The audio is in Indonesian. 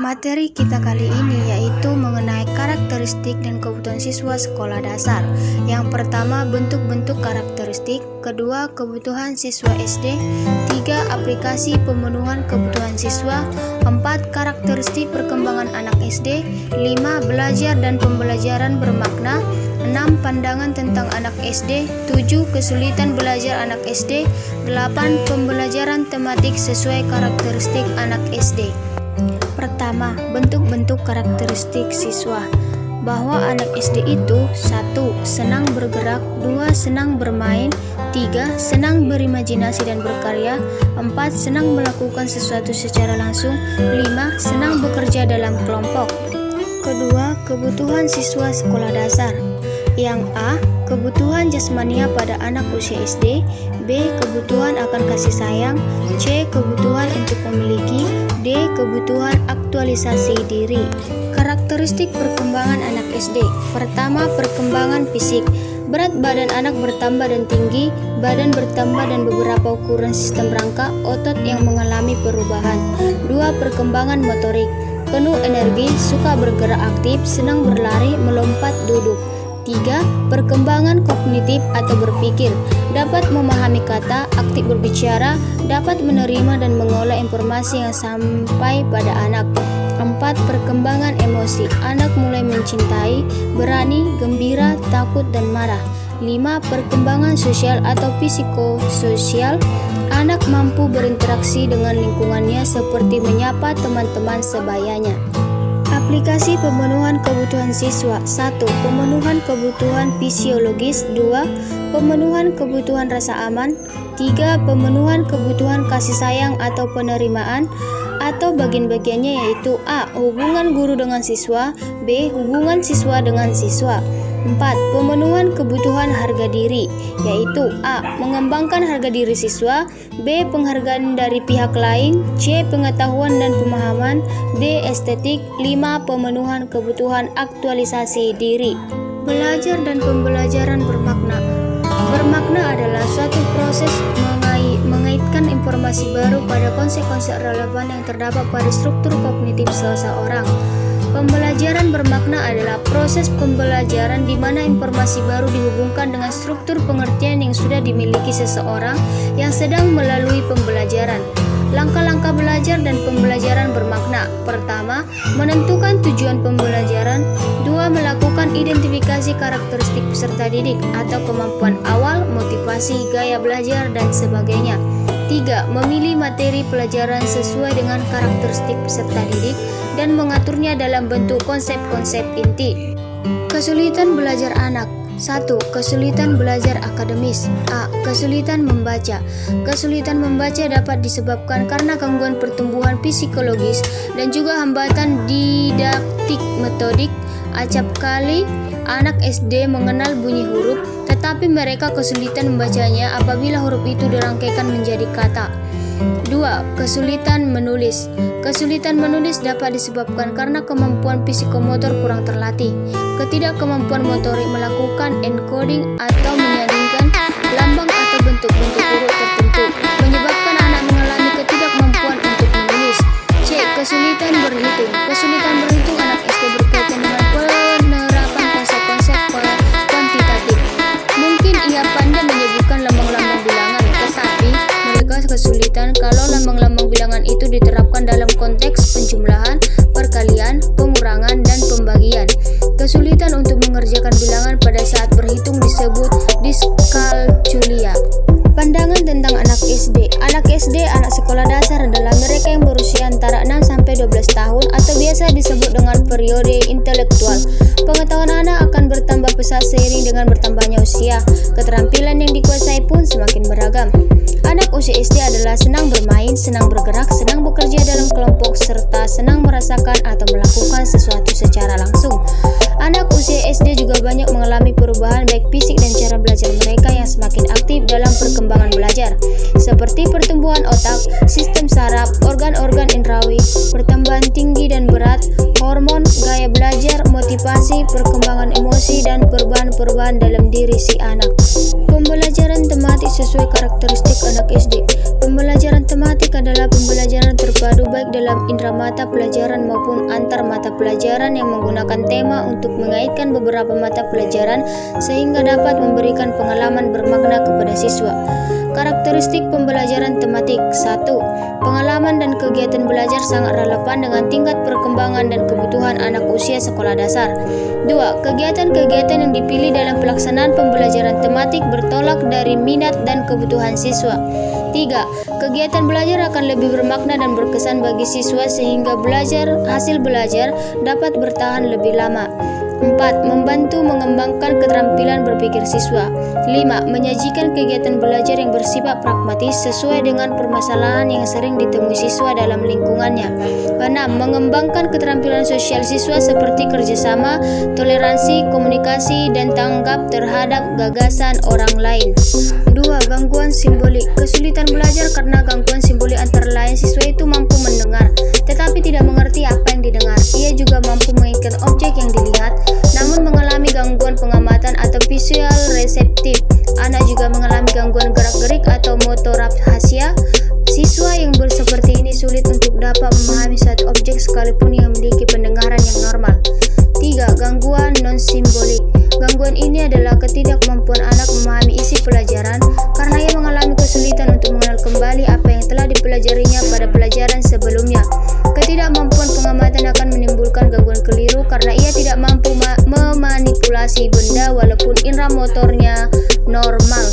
Materi kita kali ini yaitu mengenai karakteristik dan kebutuhan siswa sekolah dasar. Yang pertama, bentuk-bentuk karakteristik. Kedua, kebutuhan siswa SD. Tiga, aplikasi pemenuhan kebutuhan siswa. Empat, karakteristik perkembangan anak SD. Lima, belajar dan pembelajaran bermakna. 6. Pandangan tentang anak SD. 7. Kesulitan belajar anak SD. 8. Pembelajaran tematik sesuai karakteristik anak SD. Pertama, bentuk-bentuk karakteristik siswa. Bahwa anak SD itu 1. Senang bergerak. 2. Senang bermain. 3. Senang berimajinasi dan berkarya. 4. Senang melakukan sesuatu secara langsung. 5. Senang bekerja dalam kelompok. Kedua, kebutuhan siswa sekolah dasar. Yang A. Kebutuhan jasmania pada anak usia SD. B. Kebutuhan akan kasih sayang. C. Kebutuhan untuk memiliki. D. Kebutuhan aktualisasi diri. Karakteristik perkembangan anak SD. Pertama, perkembangan fisik. Berat badan anak bertambah dan tinggi, badan bertambah dan beberapa ukuran sistem rangka otot yang mengalami perubahan. 2. Perkembangan motorik. Penuh energi, suka bergerak aktif, senang berlari, melompat, duduk. 3. Perkembangan kognitif atau berpikir, dapat memahami kata, aktif berbicara, dapat menerima dan mengolah informasi yang sampai pada anak. 4. Perkembangan emosi, anak mulai mencintai, berani, gembira, takut, dan marah. 5. Perkembangan sosial atau psikososial, anak mampu berinteraksi dengan lingkungannya seperti menyapa teman-teman sebayanya. Aplikasi pemenuhan kebutuhan siswa. 1. Pemenuhan kebutuhan fisiologis. 2. Pemenuhan kebutuhan rasa aman. 3. Pemenuhan kebutuhan kasih sayang atau penerimaan atau bagian-bagiannya yaitu A. Hubungan guru dengan siswa. B. Hubungan siswa dengan siswa. 4. Pemenuhan kebutuhan harga diri, yaitu A. Mengembangkan harga diri siswa. B. Penghargaan dari pihak lain. C. Pengetahuan dan pemahaman. D. Estetik. 5. Pemenuhan kebutuhan aktualisasi diri. Belajar dan pembelajaran bermakna. Bermakna adalah suatu proses mengaitkan informasi baru pada konsep-konsep relevan yang terdapat pada struktur kognitif seseorang. Pembelajaran bermakna adalah proses pembelajaran di mana informasi baru dihubungkan dengan struktur pengertian yang sudah dimiliki seseorang yang sedang melalui pembelajaran. Langkah-langkah belajar dan pembelajaran bermakna. Pertama, menentukan tujuan pembelajaran. 2. Melakukan identifikasi karakteristik peserta didik atau kemampuan awal, motivasi, gaya belajar, dan sebagainya. 3. Memilih materi pelajaran sesuai dengan karakteristik peserta didik dan mengaturnya dalam bentuk konsep-konsep inti. Kesulitan belajar anak. 1. Kesulitan belajar akademis. A. Kesulitan membaca. Kesulitan membaca dapat disebabkan karena gangguan pertumbuhan psikologis dan juga hambatan didaktik metodik. Acap kali anak SD mengenal bunyi huruf, tetapi mereka kesulitan membacanya apabila huruf itu dirangkaikan menjadi kata. 2. Kesulitan menulis. Kesulitan menulis dapat disebabkan karena kemampuan psikomotor kurang terlatih, ketidakkemampuan motorik melakukan encoding atau menyandingkan lambang atau bentuk-bentuk huruf tertentu, menyebabkan anak mengalami ketidakmampuan untuk menulis. C. Kesulitan berhitung. Kesulitan berhitung anak SD berkaitan dengan penerapan konsep-konsep kuantitatif. Mungkin ia pandai menyebutkan lambang-lambang bilangan, tetapi mereka kesulitan kalau lambang-lambang bilangan itu diterapkan dalam konteks penjumlahan, perkalian, pengurangan, dan pembagian. Kesulitan untuk mengerjakan bilangan pada saat berhitung disebut diskalkulia. Pandangan tentang anak SD. Anak SD, anak sekolah dasar adalah mereka yang berusia antara 6-12 tahun atau biasa disebut dengan periode intelektual. Pengetahuan anak akan bertambah pesat seiring dengan bertambahnya usia. Keterampilan yang dikuasai pun semakin beragam. Anak usia SD adalah senang bermain, senang bergerak, senang bekerja dalam kelompok, serta senang merasakan atau melakukan sesuatu secara langsung. Anak usia SD juga banyak mengalami perubahan baik fisik dan cara belajar mereka yang semakin aktif dalam perkembangan belajar, seperti pertumbuhan otak, sistem saraf, organ-organ indrawi, pertambahan tinggi dan berat, hormon, gaya belajar, motivasi, perkembangan emosi, dan perubahan-perubahan dalam diri si anak. Pembelajaran tematik sesuai karakteristik anak SD. Pembelajaran tematik adalah pembelajaran terpadu baik dalam indera mata pelajaran maupun antar mata pelajaran yang menggunakan tema untuk mengaitkan beberapa mata pelajaran sehingga dapat memberikan pengalaman bermakna kepada siswa. Karakteristik pembelajaran tematik. 1. Pengalaman dan kegiatan belajar sangat relevan dengan tingkat perkembangan dan kebutuhan anak usia sekolah dasar. 2. Kegiatan-kegiatan yang dipilih dalam pelaksanaan pembelajaran tematik bertolak dari minat dan kebutuhan siswa. 3. Kegiatan belajar akan lebih bermakna dan berkesan bagi siswa sehingga hasil belajar dapat bertahan lebih lama. 4. Membantu mengembangkan keterampilan berpikir siswa. 5. Menyajikan kegiatan belajar yang bersifat pragmatis sesuai dengan permasalahan yang sering ditemui siswa dalam lingkungannya. 6. Mengembangkan keterampilan sosial siswa seperti kerjasama, toleransi, komunikasi, dan tanggap terhadap gagasan orang lain. 2. Gangguan simbolik. Kesulitan belajar karena gangguan simbolik antara lain siswa itu mampu mendengar, tetapi tidak mengerti apa yang didengar. Ia juga mampu mengingat objek yang dilihat, namun mengalami gangguan pengamatan atau visual reseptif. Anak juga mengalami gangguan gerak-gerik atau motoraphasia. Siswa yang seperti ini sulit untuk dapat memahami suatu objek sekalipun yang memiliki pendengaran yang normal. 3. Gangguan non-simbolik. Gangguan ini adalah ketidakmampuan anak memahami isi pelajaran karena ia mengalami kesulitan untuk mengenal kembali apa yang telah dipelajarinya pada pelajaran sebelumnya. Ketidakmampuan pengamatan akan menimbulkan gangguan keliru karena ia tidak mampu memanipulasi benda walaupun indera motornya normal.